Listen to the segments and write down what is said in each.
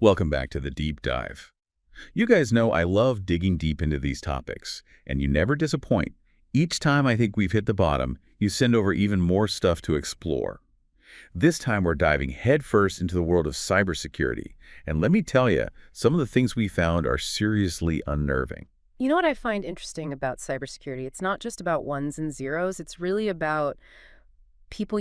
Welcome back to the Deep Dive. You guys know I love digging deep into these topics, and you never disappoint. Each time I think we've hit the bottom, you send over even more stuff to explore. This time we're diving headfirst into the world of cybersecurity, and let me tell you, some of the things we found are seriously unnerving. You know what I find interesting about cybersecurity? It's not just about ones and zeros. It's really about people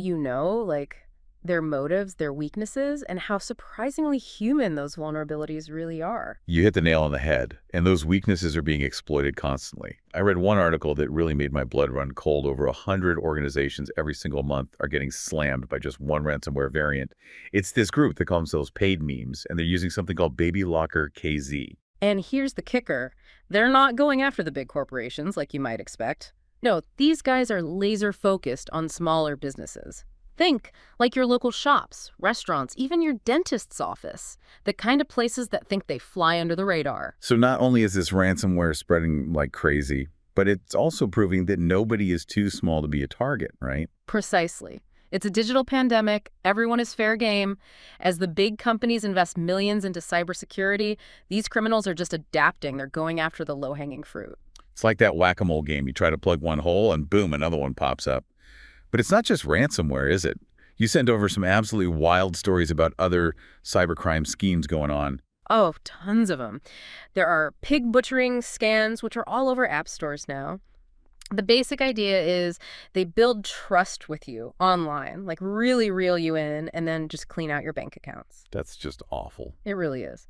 like their motives, their weaknesses, and how surprisingly human those vulnerabilities really are. You hit the nail on the head, and those weaknesses are being exploited constantly. I read one article that really made my blood run cold. Over 100 organizations every single month are getting slammed by just one ransomware variant. It's this group that call themselves paid memes, and they're using something called Baby Locker KZ. And here's the kicker. They're not going after the big corporations like you might expect. No, these guys are laser focused on smaller businesses. Think like your local shops, restaurants, even your dentist's office, the kind of places that think they fly under the radar. So not only is this ransomware spreading like crazy, but it's also proving that nobody is too small to be a target, right? Precisely. It's a digital pandemic. Everyone is fair game. As the big companies invest millions into cybersecurity, these criminals are just adapting. They're going after the low-hanging fruit. It's like that whack-a-mole game. You try to plug one hole and boom, another one pops up. But it's not just ransomware, is it? You sent over some absolutely wild stories about other cybercrime schemes going on. Oh, tons of them. There are pig butchering scans, which are all over app stores now. The basic idea is they build trust with you online, like really reel you in and then just clean out your bank accounts. That's just awful. It really is.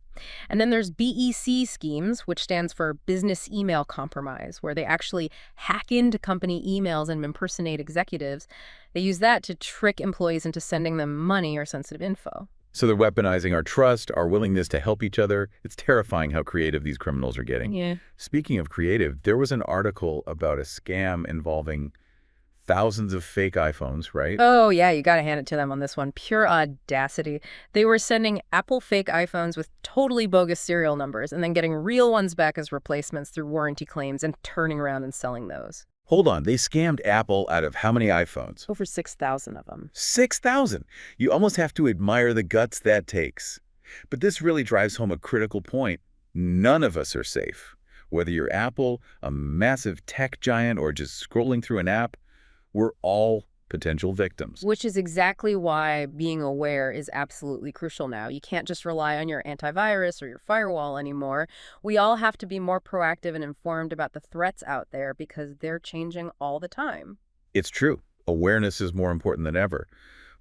And then there's BEC schemes, which stands for business email compromise, where they actually hack into company emails and impersonate executives. They use that to trick employees into sending them money or sensitive info. So they're weaponizing our trust, our willingness to help each other. It's terrifying how creative these criminals are getting. Yeah. Speaking of creative, there was an article about a scam involving thousands of fake iPhones, right? Oh, yeah, you got to hand it to them on this one. Pure audacity. They were sending Apple fake iPhones with totally bogus serial numbers and then getting real ones back as replacements through warranty claims and turning around and selling those. Hold on, they scammed Apple out of how many iPhones? Over 6,000 of them. 6,000! You almost have to admire the guts that takes. But this really drives home a critical point. None of us are safe. Whether you're Apple, a massive tech giant, or just scrolling through an app, we're all potential victims. Which is exactly why being aware is absolutely crucial now. You can't just rely on your antivirus or your firewall anymore. We all have to be more proactive and informed about the threats out there because they're changing all the time. It's true. Awareness is more important than ever.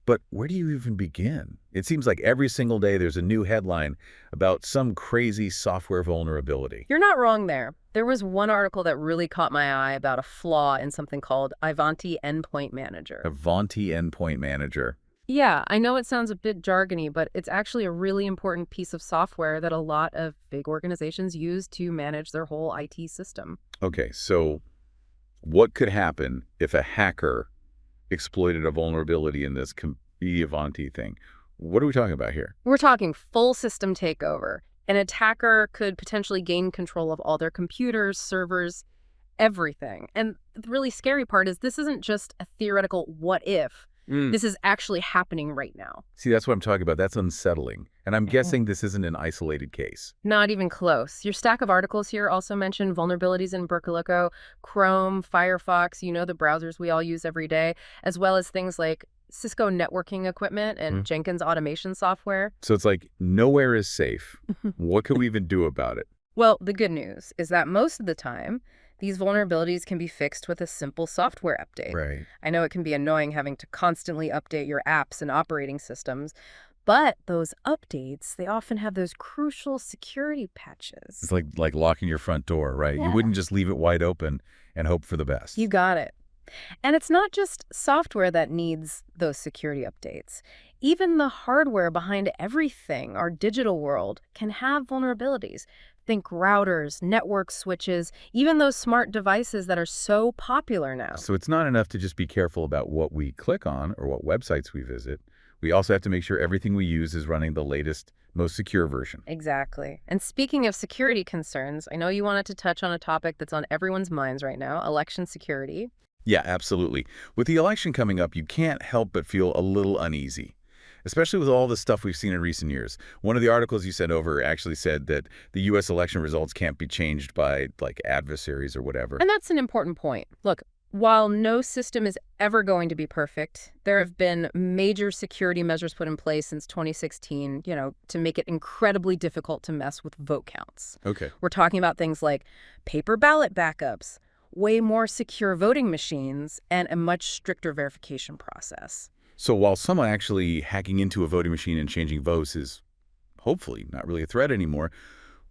But where do you even begin? It seems like every single day there's a new headline about some crazy software vulnerability. You're not wrong there. There was one article that really caught my eye about a flaw in something called Ivanti Endpoint Manager. Ivanti Endpoint Manager. Yeah, I know it sounds a bit jargony, but it's actually a really important piece of software that a lot of big organizations use to manage their whole IT system. Okay, so what could happen if a hacker exploited a vulnerability in this Ivanti thing? What are we talking about here? We're talking full system takeover. An attacker could potentially gain control of all their computers, servers, everything. And the really scary part is this isn't just a theoretical what if. This is actually happening right now. See, that's what I'm talking about. That's unsettling. And I'm guessing this isn't an isolated case. Not even close. Your stack of articles here also mention vulnerabilities in Berkelico, Chrome, Firefox, the browsers we all use every day, as well as things like Cisco networking equipment and Jenkins automation software. So it's like nowhere is safe. What can we even do about it? Well, the good news is that most of the time, these vulnerabilities can be fixed with a simple software update. Right. I know it can be annoying having to constantly update your apps and operating systems, but those updates, they often have those crucial security patches. It's like locking your front door, right? Yeah. You wouldn't just leave it wide open and hope for the best. You got it. And it's not just software that needs those security updates. Even the hardware behind everything, our digital world, can have vulnerabilities. Think routers, network switches, even those smart devices that are so popular now. So it's not enough to just be careful about what we click on or what websites we visit. We also have to make sure everything we use is running the latest, most secure version. Exactly. And speaking of security concerns, I know you wanted to touch on a topic that's on everyone's minds right now, election security. Yeah, absolutely. With the election coming up, you can't help but feel a little uneasy. especially with all the stuff we've seen in recent years. One of the articles you sent over actually said that the U.S. election results can't be changed by, like, adversaries or whatever. And that's an important point. Look, while no system is ever going to be perfect, there have been major security measures put in place since 2016, to make it incredibly difficult to mess with vote counts. Okay. We're talking about things like paper ballot backups, way more secure voting machines, and a much stricter verification process. So while someone actually hacking into a voting machine and changing votes is hopefully not really a threat anymore,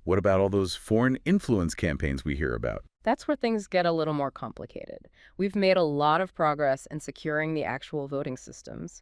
what about all those foreign influence campaigns we hear about? That's where things get a little more complicated. We've made a lot of progress in securing the actual voting systems,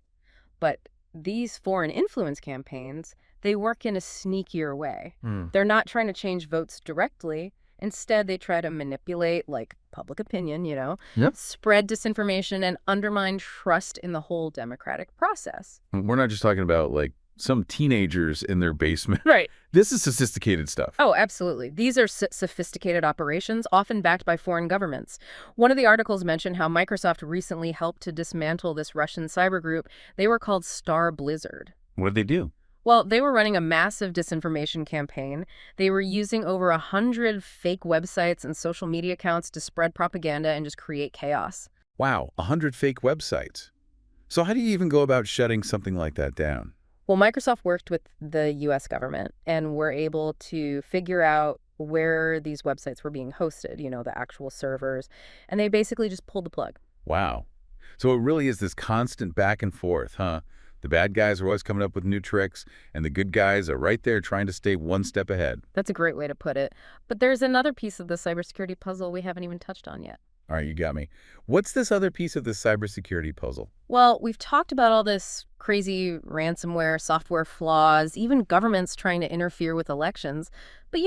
but these foreign influence campaigns, they work in a sneakier way. They're not trying to change votes directly. Instead, they try to manipulate, like, public opinion, Yep. spread disinformation, and undermine trust in the whole democratic process. We're not just talking about, like, some teenagers in their basement. Right. This is sophisticated stuff. Oh, absolutely. These are sophisticated operations, often backed by foreign governments. One of the articles mentioned how Microsoft recently helped to dismantle this Russian cyber group. They were called Star Blizzard. What did they do? Well, they were running a massive disinformation campaign. They were using over 100 fake websites and social media accounts to spread propaganda and just create chaos. Wow, 100 fake websites. So how do you even go about shutting something like that down? Well, Microsoft worked with the U.S. government and were able to figure out where these websites were being hosted, the actual servers, and they basically just pulled the plug. Wow. So it really is this constant back and forth, huh? The bad guys are always coming up with new tricks, and the good guys are right there trying to stay one step ahead. That's a great way to put it. But there's another piece of the cybersecurity puzzle we haven't even touched on yet. All right, you got me. What's this other piece of the cybersecurity puzzle? Well, we've talked about all this crazy ransomware, software flaws, even governments trying to interfere with elections. But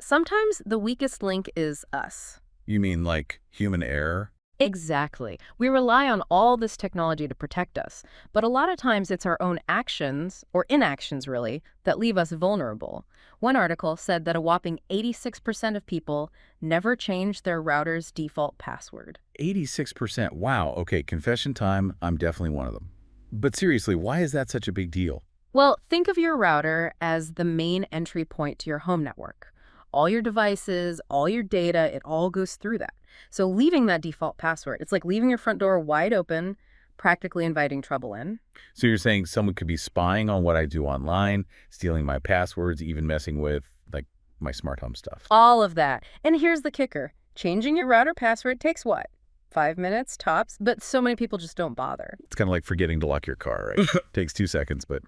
sometimes the weakest link is us. You mean like human error? Exactly. We rely on all this technology to protect us, but a lot of times it's our own actions, or inactions really, that leave us vulnerable. One article said that a whopping 86% of people never change their router's default password. 86%. Wow. Okay, confession time. I'm definitely one of them. But seriously, why is that such a big deal? Well, think of your router as the main entry point to your home network. All your devices, all your data, it all goes through that. So leaving that default password, it's like leaving your front door wide open, practically inviting trouble in. So you're saying someone could be spying on what I do online, stealing my passwords, even messing with, like, my smart home stuff. All of that. And here's the kicker. Changing your router password takes what? 5 minutes tops? But so many people just don't bother. It's kind of like forgetting to lock your car, right? Takes 2 seconds, but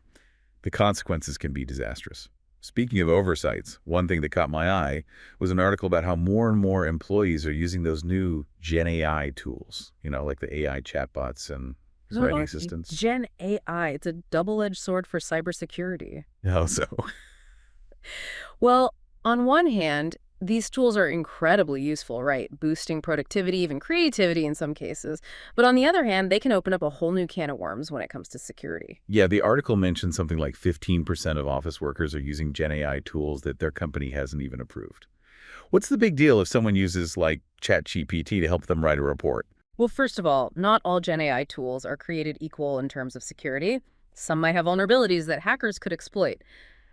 the consequences can be disastrous. Speaking of oversights, one thing that caught my eye was an article about how more and more employees are using those new GenAI tools, like the AI chatbots and writing assistants. GenAI, it's a double-edged sword for cybersecurity. How so? Well, on one hand, these tools are incredibly useful, right? Boosting productivity, even creativity in some cases. But on the other hand, they can open up a whole new can of worms when it comes to security. Yeah, the article mentioned something like 15% of office workers are using GenAI tools that their company hasn't even approved. What's the big deal if someone uses, like, ChatGPT to help them write a report? Well, first of all, not all GenAI tools are created equal in terms of security. Some might have vulnerabilities that hackers could exploit.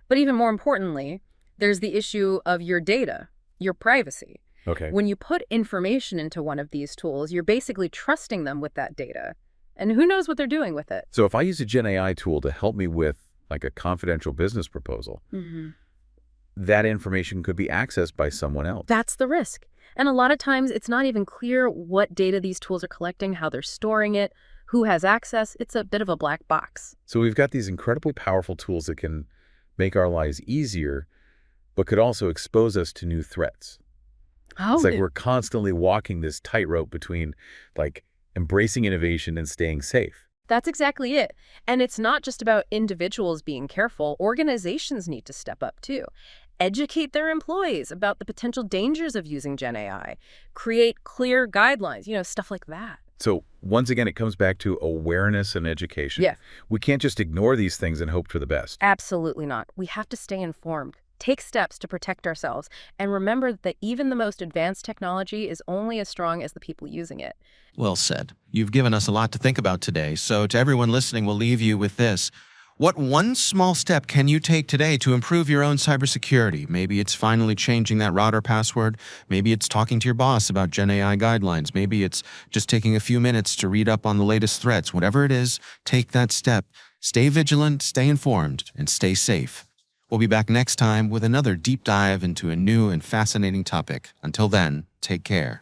But even more importantly, there's the issue of your data. Your privacy. Okay. When you put information into one of these tools, you're basically trusting them with that data. And who knows what they're doing with it? So if I use a GenAI tool to help me with, like, a confidential business proposal, that information could be accessed by someone else. That's the risk. And a lot of times it's not even clear what data these tools are collecting, how they're storing it, who has access. It's a bit of a black box. So we've got these incredibly powerful tools that can make our lives easier, but could also expose us to new threats. Oh, it's like we're constantly walking this tightrope between, like, embracing innovation and staying safe. That's exactly it. And it's not just about individuals being careful. Organizations need to step up too. Educate their employees about the potential dangers of using GenAI. Create clear guidelines, stuff like that. So once again, it comes back to awareness and education. Yeah. We can't just ignore these things and hope for the best. Absolutely not. We have to stay informed. Take steps to protect ourselves, and remember that even the most advanced technology is only as strong as the people using it. Well said. You've given us a lot to think about today, so to everyone listening, we'll leave you with this. What one small step can you take today to improve your own cybersecurity? Maybe it's finally changing that router password. Maybe it's talking to your boss about GenAI guidelines. Maybe it's just taking a few minutes to read up on the latest threats. Whatever it is, take that step. Stay vigilant, stay informed, and stay safe. We'll be back next time with another deep dive into a new and fascinating topic. Until then, take care.